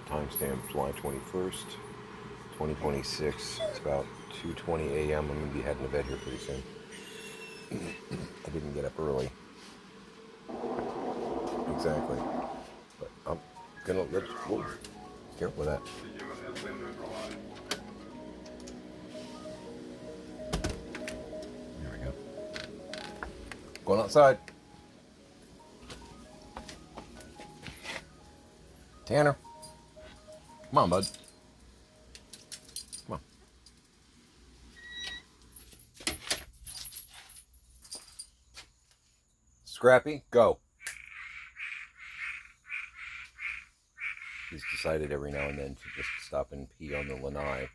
Timestamp July 21st, 2026. It's about 2:20 a.m. I'm going to be heading to bed here pretty soon. I didn't get up early. Exactly. But I'm going to whoa, careful with that. There we go. Going outside. Tanner. Come on, bud. Come on. Scrappy, go. He's decided every now and then to just stop and pee on the lanai,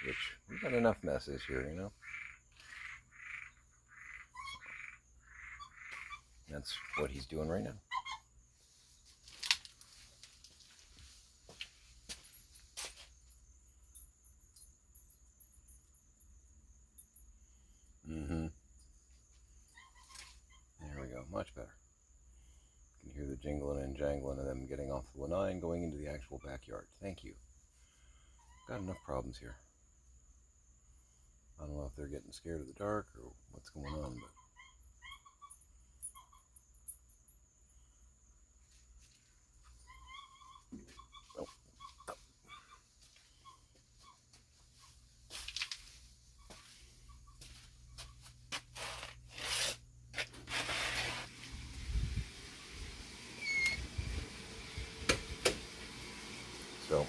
which we've got enough messes here, you know. That's what he's doing right now. There we go, much better. You can hear the jingling and jangling of them getting off the lanai and going into the actual backyard. Thank you. Got enough problems here. I don't know if they're getting scared of the dark or what's going on, but so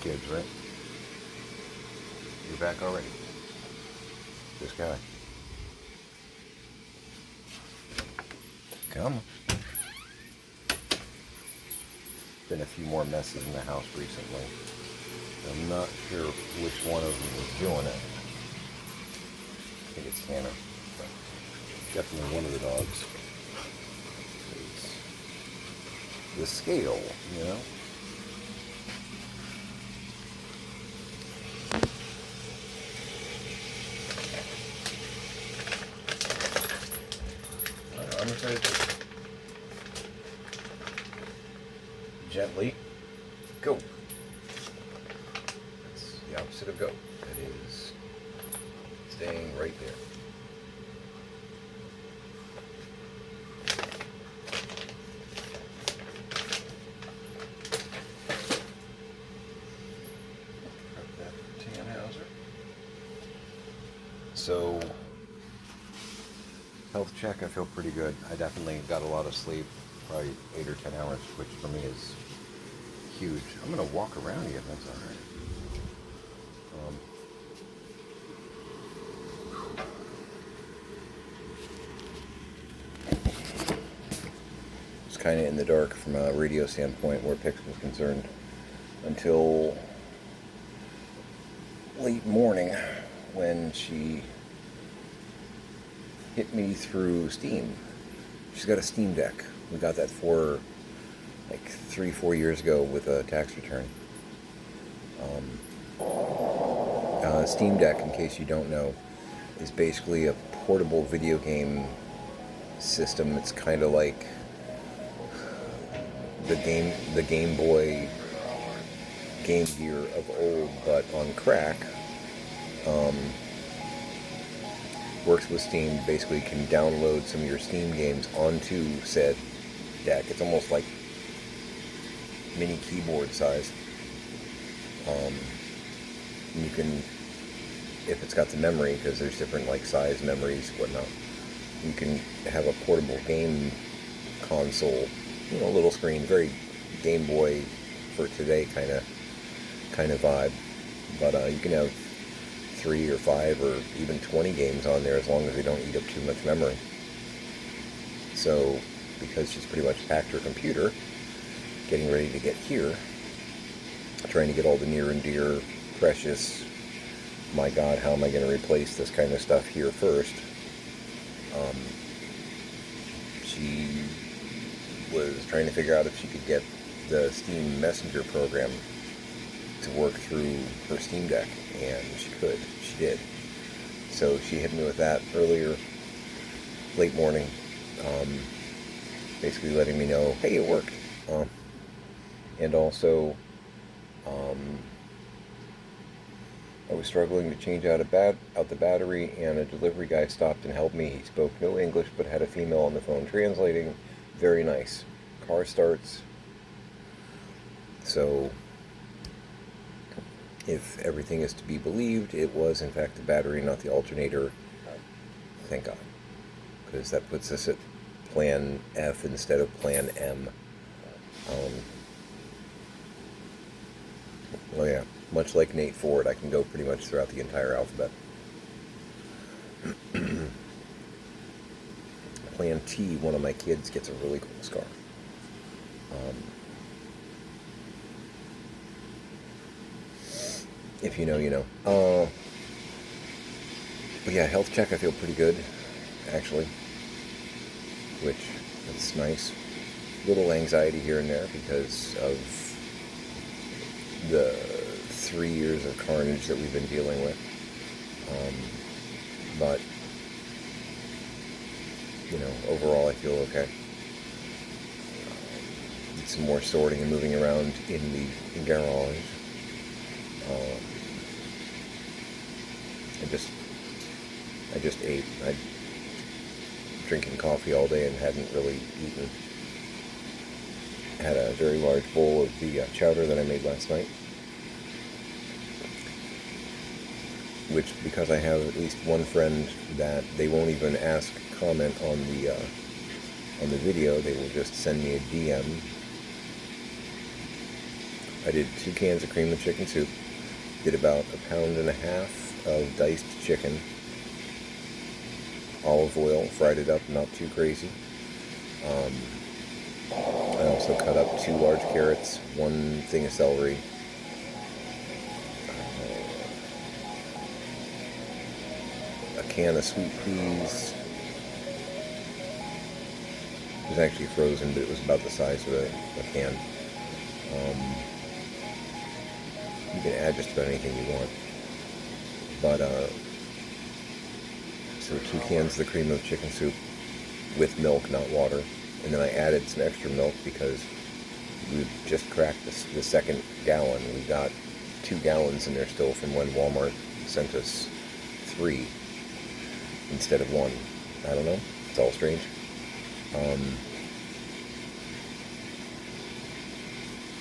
kids, right? You're back already. This guy. Come on. Been a few more messes in the house recently. I'm not sure which one of them was doing it. I think it's Tanner, but definitely one of the dogs. It's the scale, you know? I'm excited to gently go. That's the opposite of go. It is staying right there. So, health check, I feel pretty good. I definitely got a lot of sleep, probably 8 or 10 hours, which for me is huge. I'm going to walk around you if that's all right. It's kind of in the dark from a radio standpoint where Pix was concerned until late morning when she hit me through Steam. She's got a Steam Deck. We got that for like 3-4 years ago with a tax return. Steam Deck, in case you don't know, is basically a portable video game system. It's kind of like the Game Boy Game Gear of old, but on crack. Works with Steam. Basically, you can download some of your Steam games onto said deck. It's almost like mini keyboard size. You can, if it's got the memory, because there's different like size memories, whatnot. You can have a portable game console, you know, little screen, very Game Boy for today kind of vibe. But you can have 3 or 5 or even 20 games on there as long as they don't eat up too much memory. So, because she's pretty much packed her computer, getting ready to get here, trying to get all the near and dear, precious, my God, how am I going to replace this kind of stuff here first? She was trying to figure out if she could get the Steam Messenger program to work through her Steam Deck, and she could. She did. So she hit me with that earlier, late morning, basically letting me know, hey, it worked. And also, I was struggling to change out the battery, and a delivery guy stopped and helped me. He spoke no English, but had a female on the phone translating. Very nice. Car starts. So, if everything is to be believed, it was in fact the battery, not the alternator. Thank God, because that puts us at Plan F instead of Plan M. Oh yeah, much like Nate Ford, I can go pretty much throughout the entire alphabet. Plan T, one of my kids gets a really cool scar. If you know, you know. But yeah, health check, I feel pretty good, actually, which is nice. Little anxiety here and there because of the 3 years of carnage that we've been dealing with. But, you know, overall I feel okay. Need some more sorting and moving around in the garage. I just ate. I'd drinking coffee all day and hadn't really eaten. Had a very large bowl of the chowder that I made last night, which, because I have at least one friend that they won't even ask comment on the video, they will just send me a DM. I did 2 cans of cream of chicken soup, did about 1.5 pounds of diced chicken, olive oil, fried it up, not too crazy. I also cut up 2 large carrots, 1 thing of celery, a can of sweet peas. It was actually frozen, but it was about the size of a can. You can add just about anything you want. But, so 2 cans of the cream of chicken soup with milk, not water. And then I added some extra milk because we just cracked the second gallon. We got 2 gallons in there still from when Walmart sent us 3 instead of 1. I don't know. It's all strange.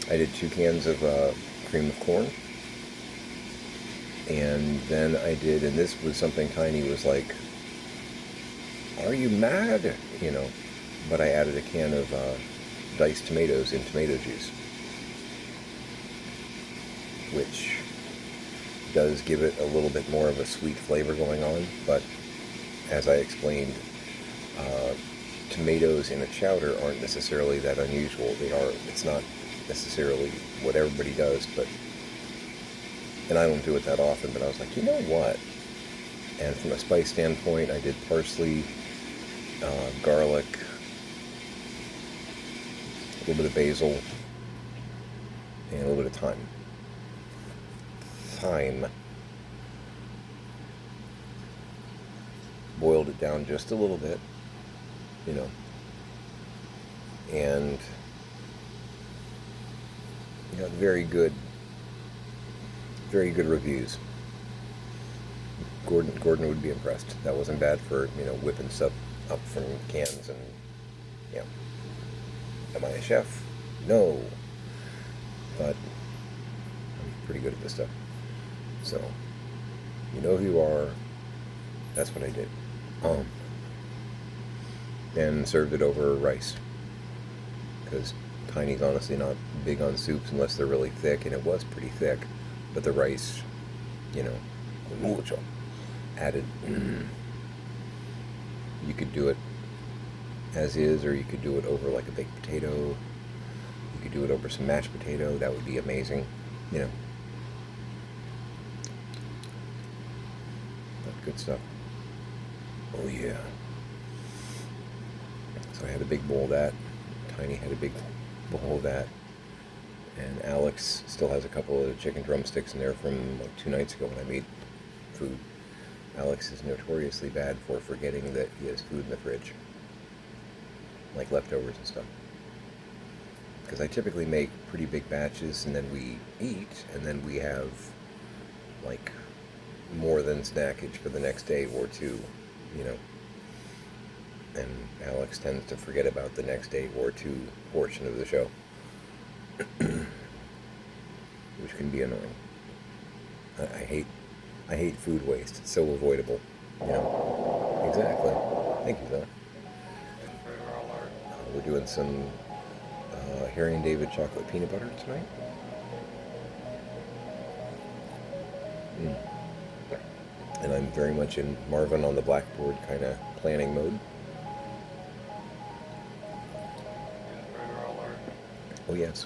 I did 2 cans of cream of corn. And then I did, and this was something Tiny was like, "Are you mad?" You know. But I added a can of diced tomatoes in tomato juice, which does give it a little bit more of a sweet flavor going on. But as I explained, tomatoes in a chowder aren't necessarily that unusual. It's not necessarily what everybody does, but, and I don't do it that often, but I was like, you know what? And from a spice standpoint, I did parsley, garlic, a little bit of basil, and a little bit of thyme. Boiled it down just a little bit, you know, and got very good reviews. Gordon would be impressed. That wasn't bad for, you know, whipping stuff up from cans. And yeah, am I a chef? No, but I'm pretty good at this stuff. So, you know who you are. That's what I did. And served it over rice, because Tiny's honestly not big on soups unless they're really thick, and it was pretty thick, but the rice, you know, mucho added. You could do it as is, or you could do it over like a baked potato. You could do it over some mashed potato. That would be amazing, you know. But good stuff. Oh yeah. So I had a big bowl of that. Tiny had a big bowl of that. And Alex still has a couple of chicken drumsticks in there from like 2 nights ago when I made food. Alex is notoriously bad for forgetting that he has food in the fridge, like leftovers and stuff. because I typically make pretty big batches and then we eat and then we have like more than snackage for the next day or two, you know. And Alex tends to forget about the next day or two portion of the show, which can be annoying. I hate food waste. It's so avoidable, you know. Exactly. Thank you, Zach. We're doing some Harry and David chocolate peanut butter tonight. Mm. And I'm very much in Marvin on the blackboard kind of planning mode. Oh, yes.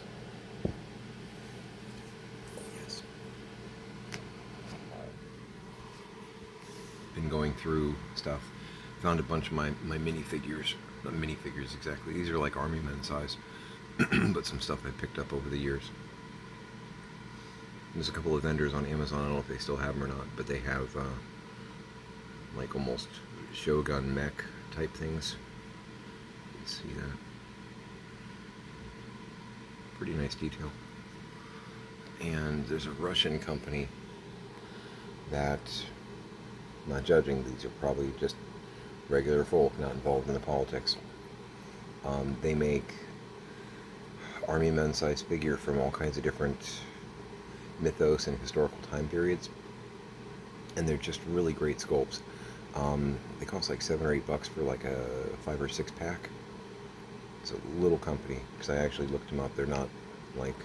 Yes. Been going through stuff. Found a bunch of my minifigures. Not minifigures exactly. These are like Army Men size. But some stuff I picked up over the years. There's a couple of vendors on Amazon. I don't know if they still have them or not, but they have like almost Shogun mech type things. You can see that. Pretty nice detail. And there's a Russian company that, I'm not judging, these are probably just regular folk not involved in the politics. They make Army Men size figure from all kinds of different mythos and historical time periods, and they're just really great sculpts. They cost like $7 or $8 for like a 5 or 6 pack. It's a little company, because I actually looked them up. They're not like,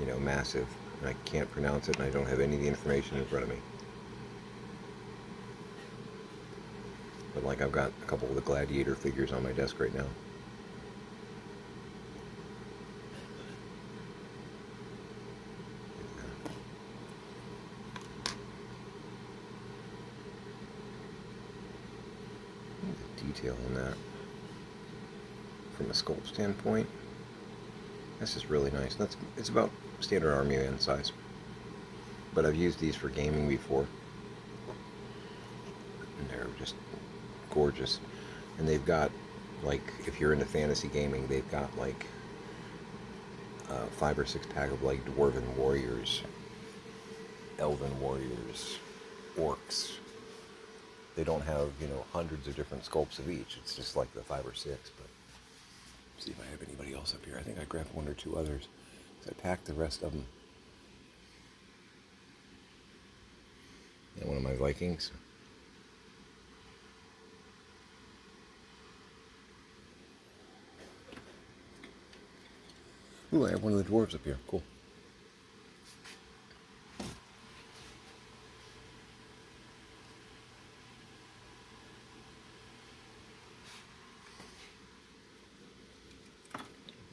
you know, massive, and I can't pronounce it, and I don't have any of the information in front of me. But like, I've got a couple of the Gladiator figures on my desk right now. The detail on that, from a sculpt standpoint, this is really nice. It's about standard Army Man size, but I've used these for gaming before, and they're just gorgeous. And they've got, like, if you're into fantasy gaming, they've got like 5 or 6 pack of like Dwarven Warriors, Elven Warriors, Orcs. They don't have, you know, hundreds of different sculpts of each. It's just like the 5 or 6. But see if I have anybody else up here. I think I grabbed 1 or 2 others. So I packed the rest of them. And one of my Vikings. Ooh, I have one of the dwarves up here. Cool.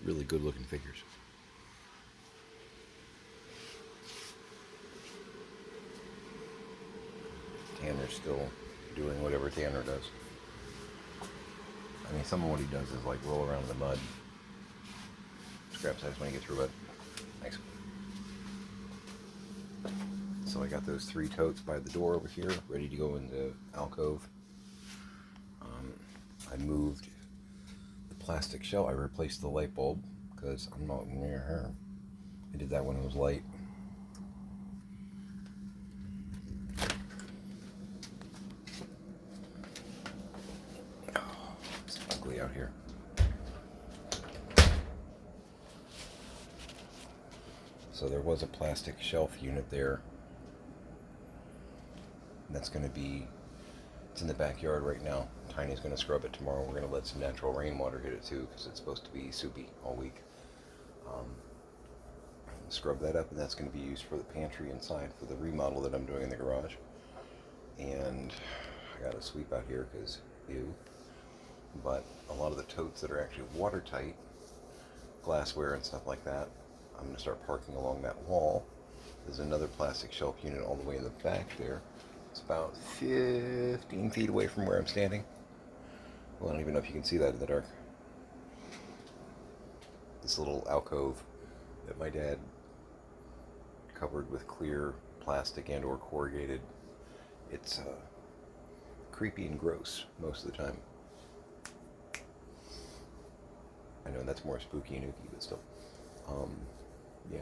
Really good looking figures. Tanner's still doing whatever Tanner does. I mean, some of what he does is like roll around in the mud. Scrap size when you get through it. Thanks. So I got those 3 totes by the door over here, ready to go in the alcove. I moved the plastic shelf. I replaced the light bulb because I'm not near her. I did that when it was light. Oh, it's ugly out here. So there was a plastic shelf unit there. That's going to be, it's in the backyard right now. Tiny's going to scrub it tomorrow. We're going to let some natural rainwater hit it too, because it's supposed to be soupy all week. Scrub that up, and that's going to be used for the pantry inside for the remodel that I'm doing in the garage. And I got to sweep out here because ew. But a lot of the totes that are actually watertight, glassware and stuff like that, I'm going to start parking along that wall. There's another plastic shelf unit all the way in the back there. It's about 15 feet away from where I'm standing. Well, I don't even know if you can see that in the dark. This little alcove that my dad covered with clear plastic and or corrugated. It's creepy and gross most of the time. I know that's more spooky and ooky, but still. Yeah.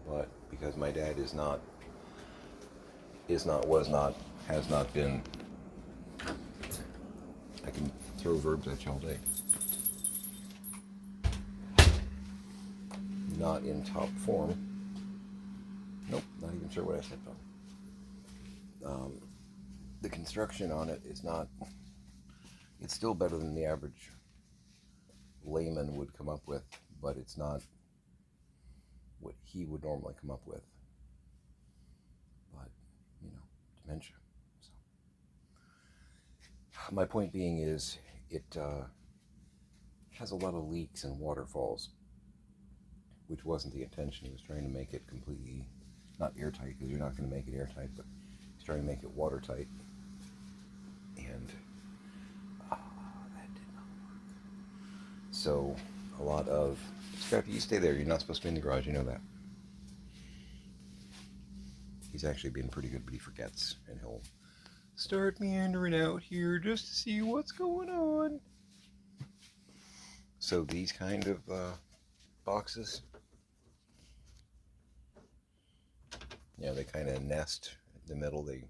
But because my dad is not, was not, has not been, I can throw verbs at you all day. Not in top form. Nope, not even sure what I stepped on. The construction on it is not, it's still better than the average layman would come up with, but it's not what he would normally come up with. But, dementia. So, my point being is, it has a lot of leaks and waterfalls, which wasn't the intention. He was trying to make it completely, not airtight, because you're not going to make it airtight, but he's trying to make it watertight. And that did not work. So a lot of, Scrappy, you stay there. You're not supposed to be in the garage. You know that. He's actually being pretty good, but he forgets, and he'll start meandering out here just to see what's going on. So these kind of boxes, they kind of nest in the middle. They,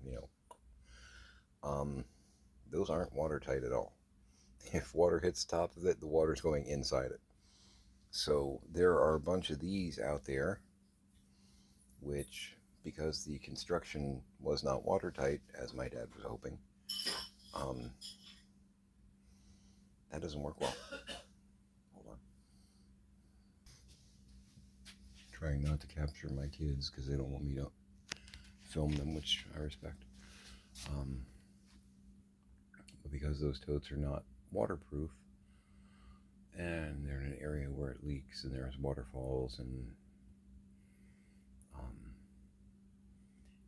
those aren't watertight at all. If water hits the top of it, the water's going inside it. So there are a bunch of these out there, which, because the construction was not watertight, as my dad was hoping, that doesn't work well. Hold on. Trying not to capture my kids because they don't want me to film them, which I respect. But because those totes are not waterproof, and they're in an area where it leaks and there's waterfalls and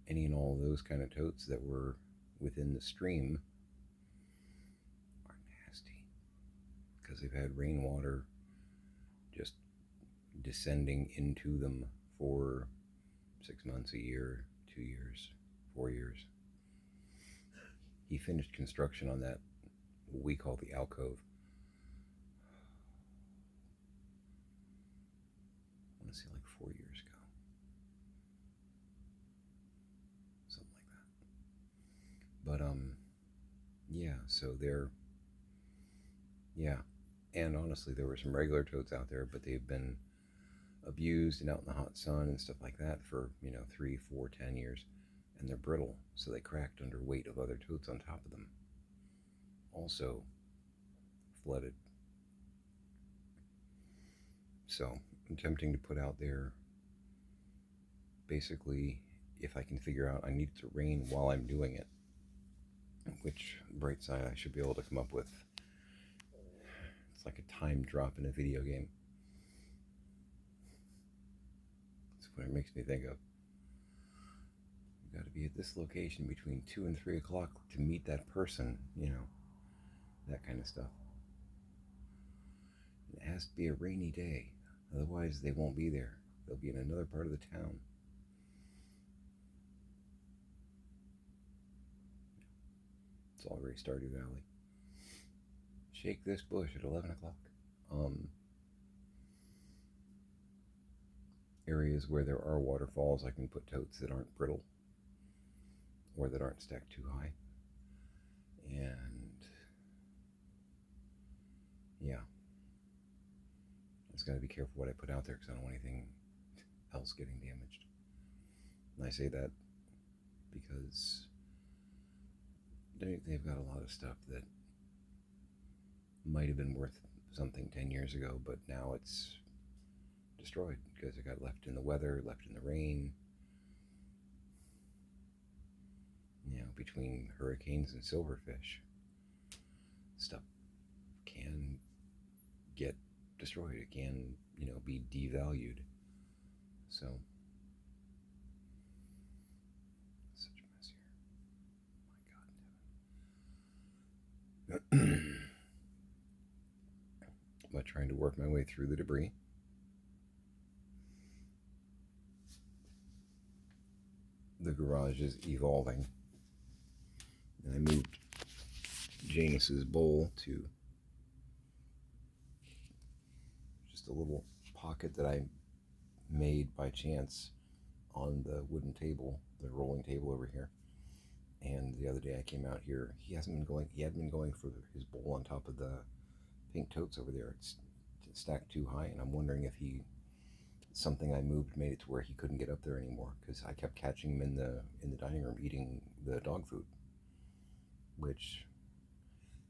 any and all those kind of totes that were within the stream are nasty because they've had rainwater just descending into them for 6 months, a year, 2 years, 4 years. He finished construction on that, what we call the alcove. I want to say like 4 years ago. Something like that. But, yeah, so and honestly, there were some regular toads out there, but they've been abused and out in the hot sun and stuff like that for, 3, 4, 10 years. And they're brittle, so they cracked under weight of other toads on top of them. Also flooded. So I'm attempting to put out there, basically, if I can figure out I need it to rain while I'm doing it, which, bright side, I should be able to come up with. It's like a time drop in a video game. That's what it makes me think of. You got to be at this location between 2 and 3 o'clock to meet that person, that kind of stuff. It has to be a rainy day, otherwise they won't be there. They'll be in another part of the town. It's already Stardew Valley. Shake this bush at 11 o'clock. Areas where there are waterfalls, I can put totes that aren't brittle or that aren't stacked too high. And yeah, I just got to be careful what I put out there because I don't want anything else getting damaged. And I say that because they've got a lot of stuff that might have been worth something 10 years ago, but now it's destroyed because it got left in the weather, left in the rain. Between hurricanes and silverfish, stuff can get destroyed. It can, be devalued. So, such a mess here. My God, but trying to work my way through the debris. The garage is evolving. And I moved Janus's bowl to just a little pocket that I made by chance on the wooden table, the rolling table over here. And the other day I came out here. He hadn't been going for his bowl on top of the pink totes over there. It's stacked too high, and I'm wondering if something I moved made it to where he couldn't get up there anymore, because I kept catching him in the dining room eating the dog food, which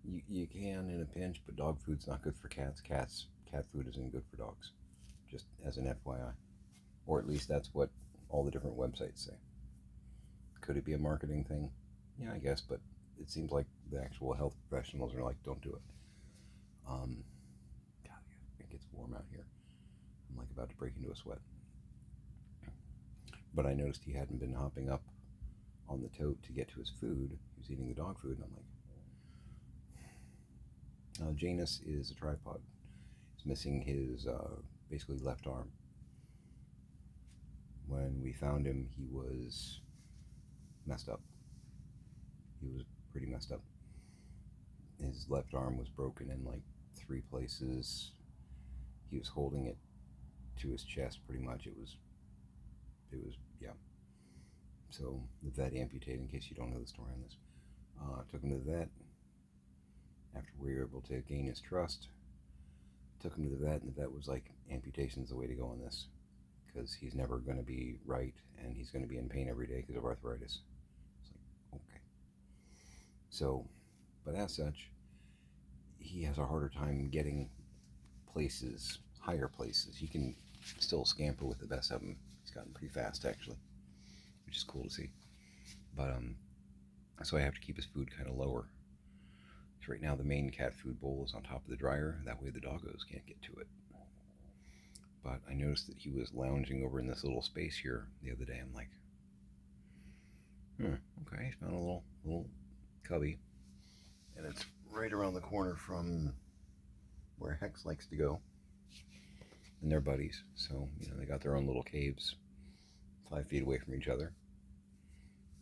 you can in a pinch, but dog food's not good for cats. Cat food isn't good for dogs, just as an FYI. Or at least that's what all the different websites say. Could it be a marketing thing? Yeah, I guess, but it seems like the actual health professionals are like, don't do it. God, it gets warm out here. I'm like about to break into a sweat. But I noticed he hadn't been hopping up on the tote to get to his food. He was eating the dog food, and I'm like, Janus is a tripod. He's missing his basically left arm. When we found him, he was messed up. He was pretty messed up. His left arm was broken in like 3 places. He was holding it to his chest pretty much. It was yeah. So the vet amputated, in case you don't know the story on this. Took him to the vet. After we were able to gain his trust, took him to the vet, and the vet was like, amputation's the way to go on this, because he's never going to be right, and he's going to be in pain every day because of arthritis. It's like, okay. So, but as such, he has a harder time getting places, higher places. He can still scamper with the best of them. He's gotten pretty fast, actually, which is cool to see. But so I have to keep his food kind of lower. So right now the main cat food bowl is on top of the dryer. That way the doggos can't get to it. But I noticed that he was lounging over in this little space here the other day. I'm like, okay, he's found a little cubby, and it's right around the corner from where Hex likes to go, and they're buddies. So they got their own little caves, 5 feet away from each other.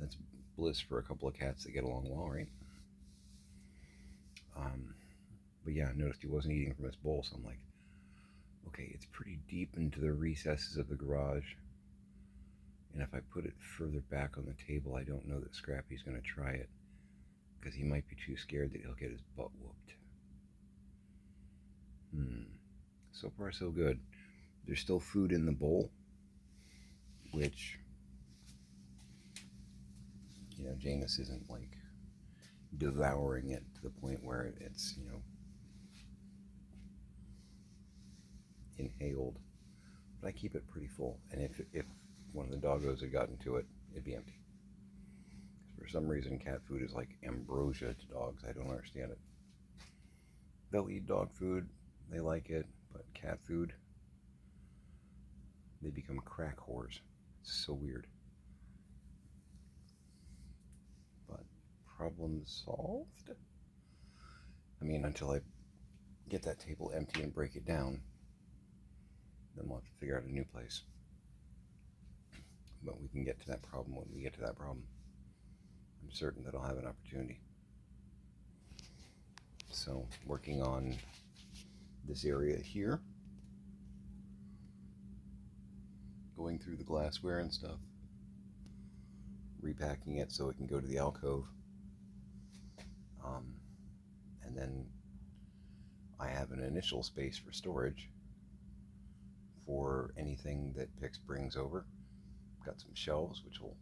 That's bliss for a couple of cats that get along well, right? But yeah, I noticed he wasn't eating from his bowl, so I'm like, okay, it's pretty deep into the recesses of the garage, and if I put it further back on the table, I don't know that Scrappy's going to try it, because he might be too scared that he'll get his butt whooped. So far so good. There's still food in the bowl, which, Janus isn't like devouring it to the point where it's, inhaled. But I keep it pretty full, and if one of the doggos had gotten to it, it'd be empty. For some reason, cat food is like ambrosia to dogs. I don't understand it. They'll eat dog food, they like it, but cat food, they become crack whores. It's so weird. But problem solved? I mean, until I get that table empty and break it down, then we'll have to figure out a new place. But we can get to that problem when we get to that problem. I'm certain that I'll have an opportunity. So, working on this area here, going through the glassware and stuff, repacking it so it can go to the alcove, and then I have an initial space for storage for anything that Pix brings over. Got some shelves which will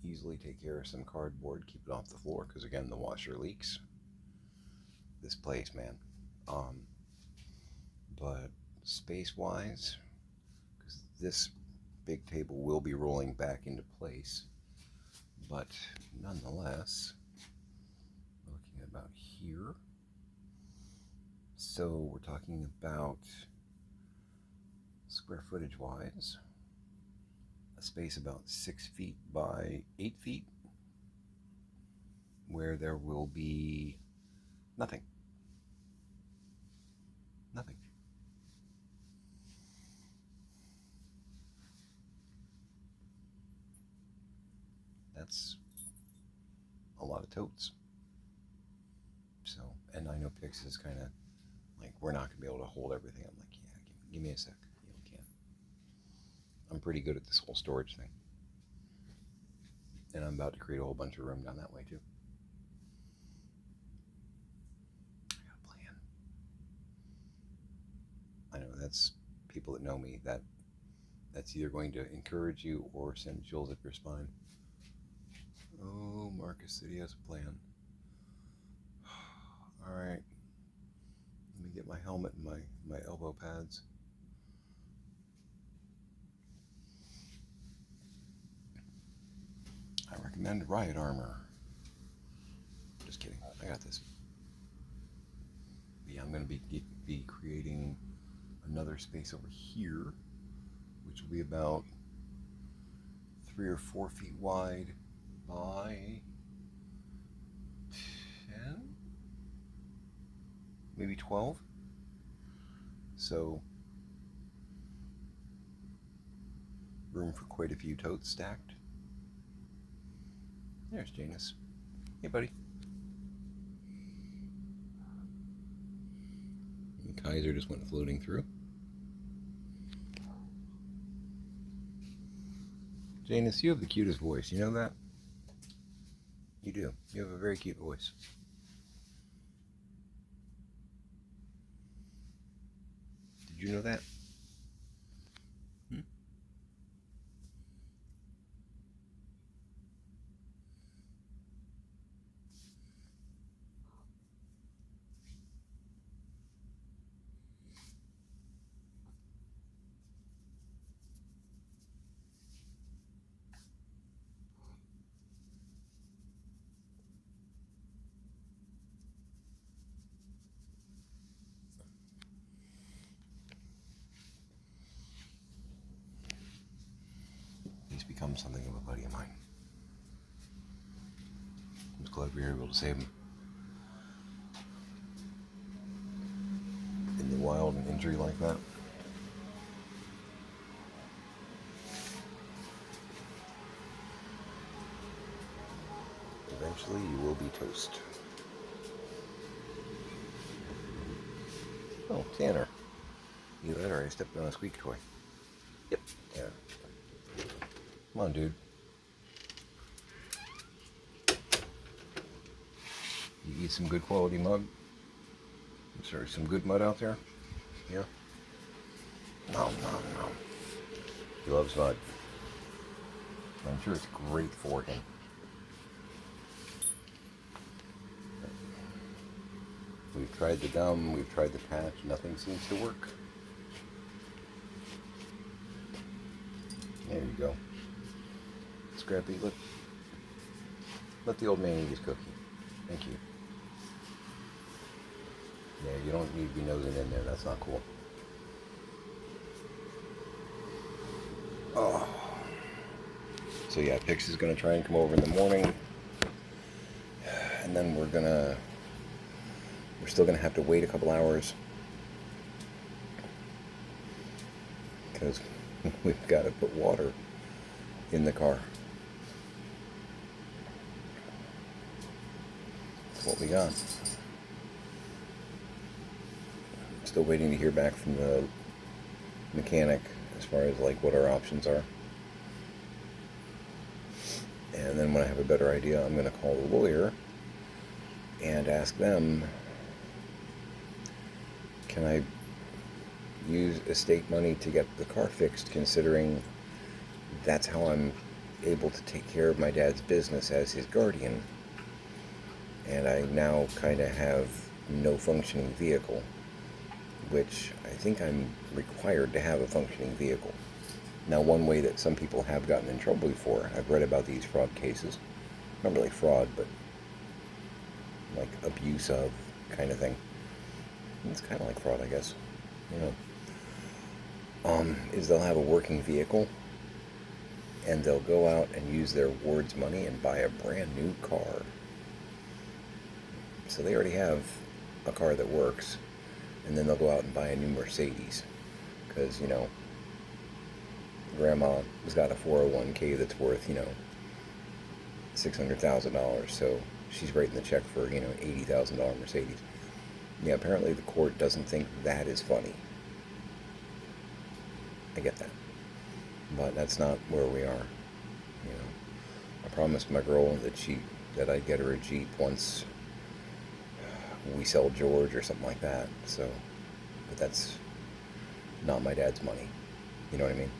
easily take care of some cardboard, keep it off the floor, because again, the washer leaks. This place, man. But space-wise, because this big table will be rolling back into place, but nonetheless, looking at about here. So we're talking about square footage wise, a space about 6 feet by 8 feet, where there will be nothing. That's a lot of totes. So, and I know Pix is kind of Like, we're not going to be able to hold everything. I'm like, yeah, give me a sec. You can. I'm pretty good at this whole storage thing. And I'm about to create a whole bunch of room down that way, too. I got a plan. I know that's people that know me, that's either going to encourage you or send chills up your spine. Oh, Marcus said he has a plan. All right. Let me get my helmet and my elbow pads. I recommend riot armor. Just kidding. I got this. But yeah, I'm going to be creating another space over here, which will be about 3 or 4 feet wide by 10, maybe 12. So room for quite a few totes stacked. There's Janus. Hey, buddy. And Kaiser just went floating through. Janus, you have the cutest voice. You know that? You do. You have a very cute voice. Did you know that? He's become something of a buddy of mine. I'm glad we were able to save him. In the wild, an injury like that. Eventually, you will be toast. Oh, Tanner. You that or I stepped on a squeak toy. Yep. Yeah. Come on, dude. You eat some good quality mud? Is there some good mud out there? Yeah? No. He loves mud. I'm sure it's great for him. We've tried the gum, we've tried the patch, nothing seems to work. There you go. Scrappy, let the old man eat his cookie. Thank you. Yeah, you don't need to be nosing in there, that's not cool. Oh. So yeah, Pix is gonna try and come over in the morning. And then we're still gonna have to wait a couple hours. Because we've got to put water in the car. That's what we got. Still waiting to hear back from the mechanic as far as like what our options are. And then when I have a better idea, I'm going to call the lawyer and ask them, can I use estate money to get the car fixed, considering that's how I'm able to take care of my dad's business as his guardian. And I now kind of have no functioning vehicle, which I think I'm required to have a functioning vehicle. Now, one way that some people have gotten in trouble before, I've read about these fraud cases, not really fraud, but like abuse of kind of thing. It's kind of like fraud, I guess. You know. Is they'll have a working vehicle and they'll go out and use their ward's money and buy a brand new car. So they already have a car that works, and then they'll go out and buy a new Mercedes because, you know, grandma has got a 401k that's worth, you know, $600,000, so she's writing the check for, you know, $80,000 Mercedes. Yeah, apparently the court doesn't think that is funny. I get that. But that's not where we are. You know, I promised my girl that I'd get her a Jeep once we sell George or something like that. So, but that's not my dad's money. You know what I mean?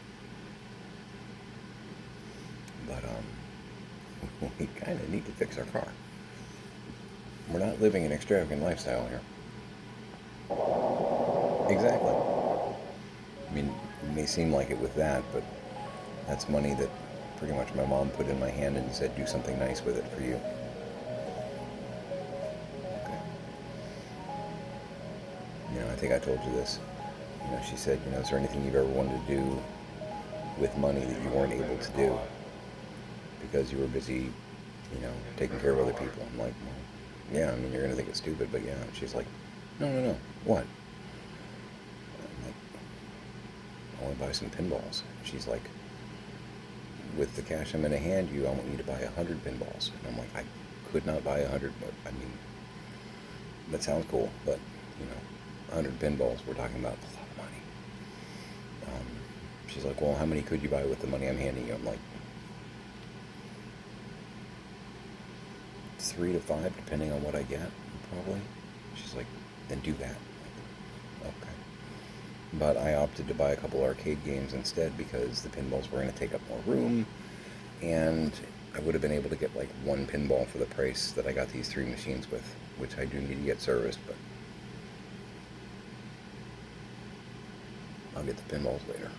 But we kind of need to fix our car. We're not living an extravagant lifestyle here. Exactly. I mean, it may seem like it with that, but that's money that pretty much my mom put in my hand and said, do something nice with it for you. Okay. You know, I think I told you this. You know, she said, you know, is there anything you've ever wanted to do with money that you weren't able to do because you were busy, you know, taking care of other people? I'm like, well, yeah, I mean, you're going to think it's stupid, but yeah. She's like, no. What? I'm like, I want to buy some pinballs. She's like, with the cash I'm going to hand you, I want you to buy 100 pinballs. And I'm like, I could not buy 100, but I mean, that sounds cool, but, you know, 100 pinballs, we're talking about a lot of money. She's like, well, how many could you buy with the money I'm handing you? I'm like, 3 to 5, depending on what I get, probably. She's like, then do that. Like, okay. But I opted to buy a couple arcade games instead because the pinballs were going to take up more room, and I would have been able to get like one pinball for the price that I got these 3 machines with, which I do need to get serviced, but I'll get the pinballs later.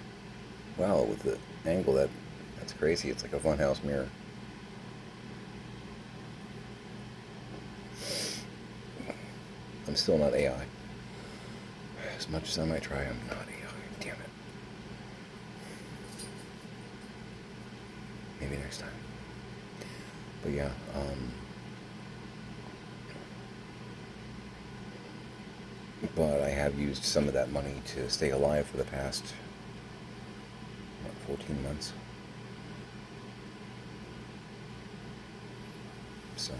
Wow, with the angle, that's crazy. It's like a funhouse mirror. I'm still not AI. As much as I might try, I'm not AI. Damn it. Maybe next time. But yeah, but I have used some of that money to stay alive for the past, 14 months. So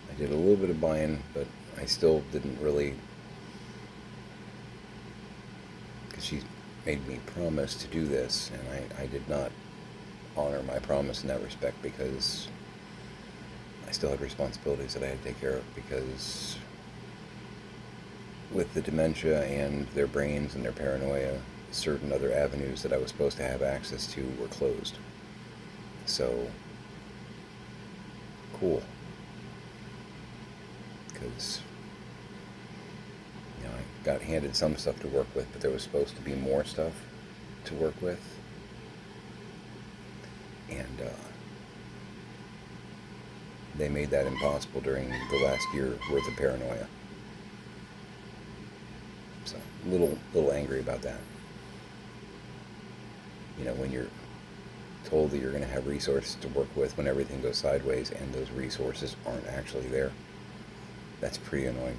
I did a little bit of buying, but I still didn't really, because she made me promise to do this, and I did not honor my promise in that respect because I still had responsibilities that I had to take care of, because with the dementia and their brains and their paranoia, certain other avenues that I was supposed to have access to were closed. So, cool. Because, you know, I got handed some stuff to work with, but there was supposed to be more stuff to work with. And they made that impossible during the last year worth of paranoia. So, a little angry about that. You know, when you're told that you're going to have resources to work with when everything goes sideways and those resources aren't actually there, that's pretty annoying.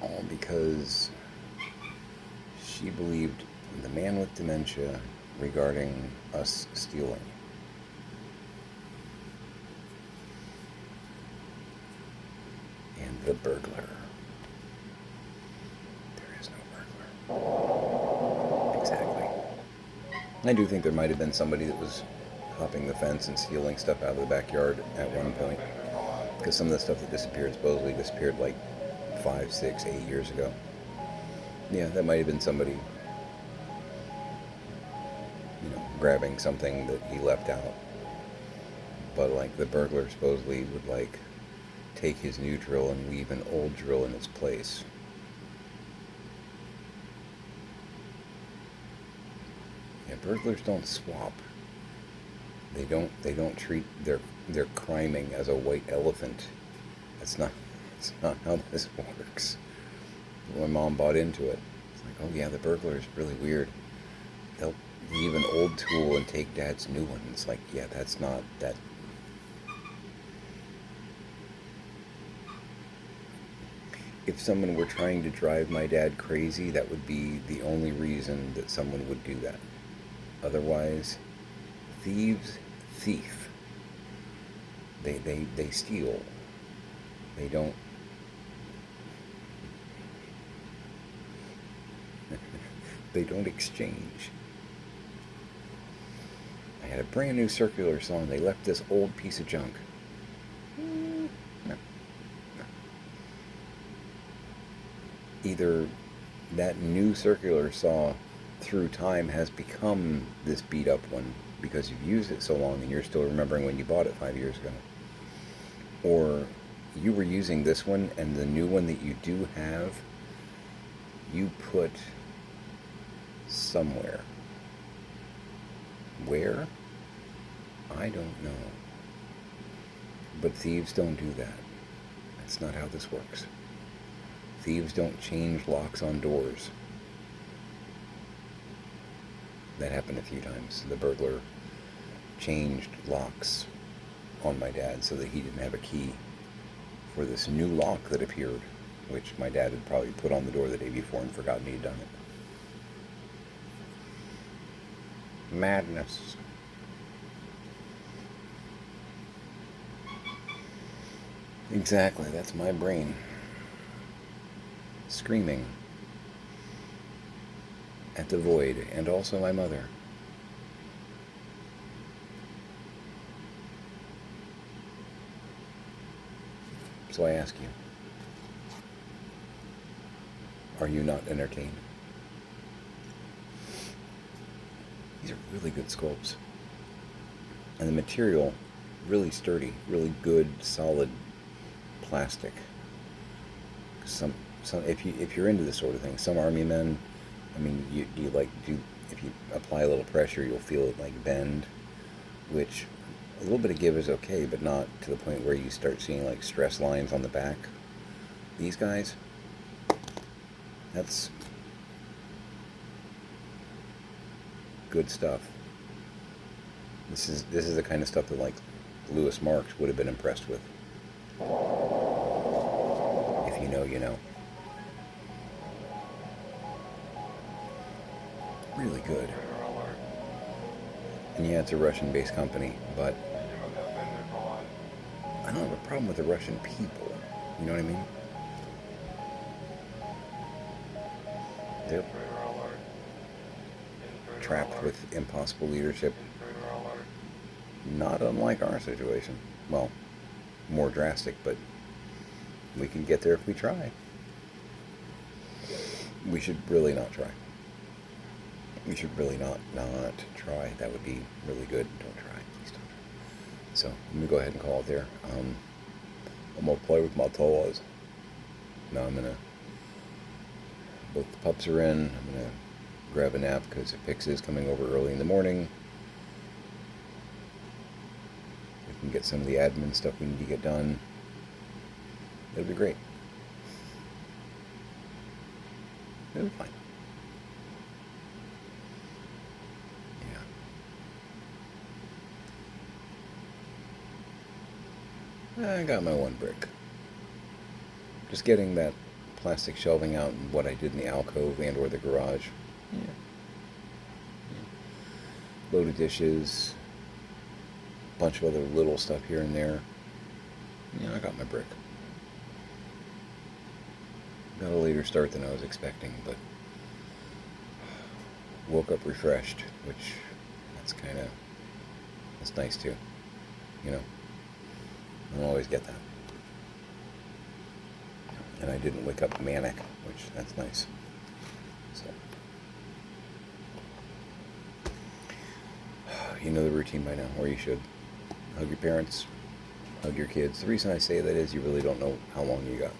All because she believed the man with dementia regarding us stealing. And the burglar. There is no burglar. Exactly. I do think there might have been somebody that was hopping the fence and stealing stuff out of the backyard at one point. Because some of the stuff that disappeared supposedly disappeared like 5, 6, 8 years ago. Yeah, that might have been somebody, you know, grabbing something that he left out. But like the burglar supposedly would like take his new drill and leave an old drill in its place. Yeah, burglars don't swap. They don't treat their criming as a white elephant. That's not how this works. My mom bought into it. It's like, oh yeah, the burglar is really weird. They'll leave an old tool and take Dad's new one. It's like, yeah, that's not that. If someone were trying to drive my dad crazy, that would be the only reason that someone would do that. Otherwise, Thieves thief. They steal. They don't. They don't exchange. I had a brand new circular saw and they left this old piece of junk. No. No. Either that new circular saw through time has become this beat up one because you've used it so long and you're still remembering when you bought it 5 years ago. Or you were using this one and the new one that you do have, you put somewhere. Where? I don't know. But thieves don't do that. That's not how this works. Thieves don't change locks on doors. That happened a few times. The burglar changed locks on my dad so that he didn't have a key for this new lock that appeared, which my dad had probably put on the door the day before and forgotten he'd done it. Madness. Exactly, that's my brain. Screaming at the void, and also my mother. So I ask you, are you not entertained? These are really good sculpts. And the material, really sturdy, really good, solid plastic. Some if you're into this sort of thing, some army men, I mean, if you apply a little pressure, you'll feel it like bend, which a little bit of give is okay, but not to the point where you start seeing like stress lines on the back. These guys, that's good stuff. This is the kind of stuff that like Lewis Marks would have been impressed with. If you know, you know. Really good. And yeah, it's a Russian-based company, but I don't have a problem with the Russian people. You know what I mean? They're trapped with impossible leadership, not unlike our situation. Well, more drastic, but we can get there if we try. We should really not try. We should really not try. That would be really good. Don't try. Please don't try. So I'm going to go ahead and call it there. I'm going to play with my toys. Now I'm going to... Both the pups are in. I'm going to grab a nap because Pix is coming over early in the morning. We can get some of the admin stuff we need to get done. It'll be great. It'll be fine. Yeah. I got my one brick. Just getting that plastic shelving out and what I did in the alcove and or the garage. Yeah. Load of dishes. Bunch of other little stuff here and there. Yeah, I got my brick. Got a later start than I was expecting, but woke up refreshed, which that's nice too. You know, I don't always get that. And I didn't wake up manic, which that's nice. So, you know the routine by now, or you should. Hug your parents, hug your kids. The reason I say that is you really don't know how long you got.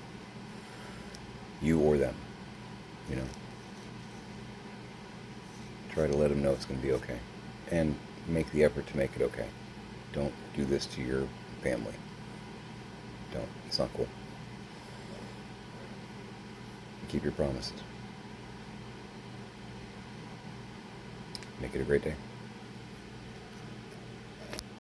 You or them, you know. Try to let them know it's going to be okay. And make the effort to make it okay. Don't do this to your family. Don't. It's not cool. Keep your promises. Make it a great day.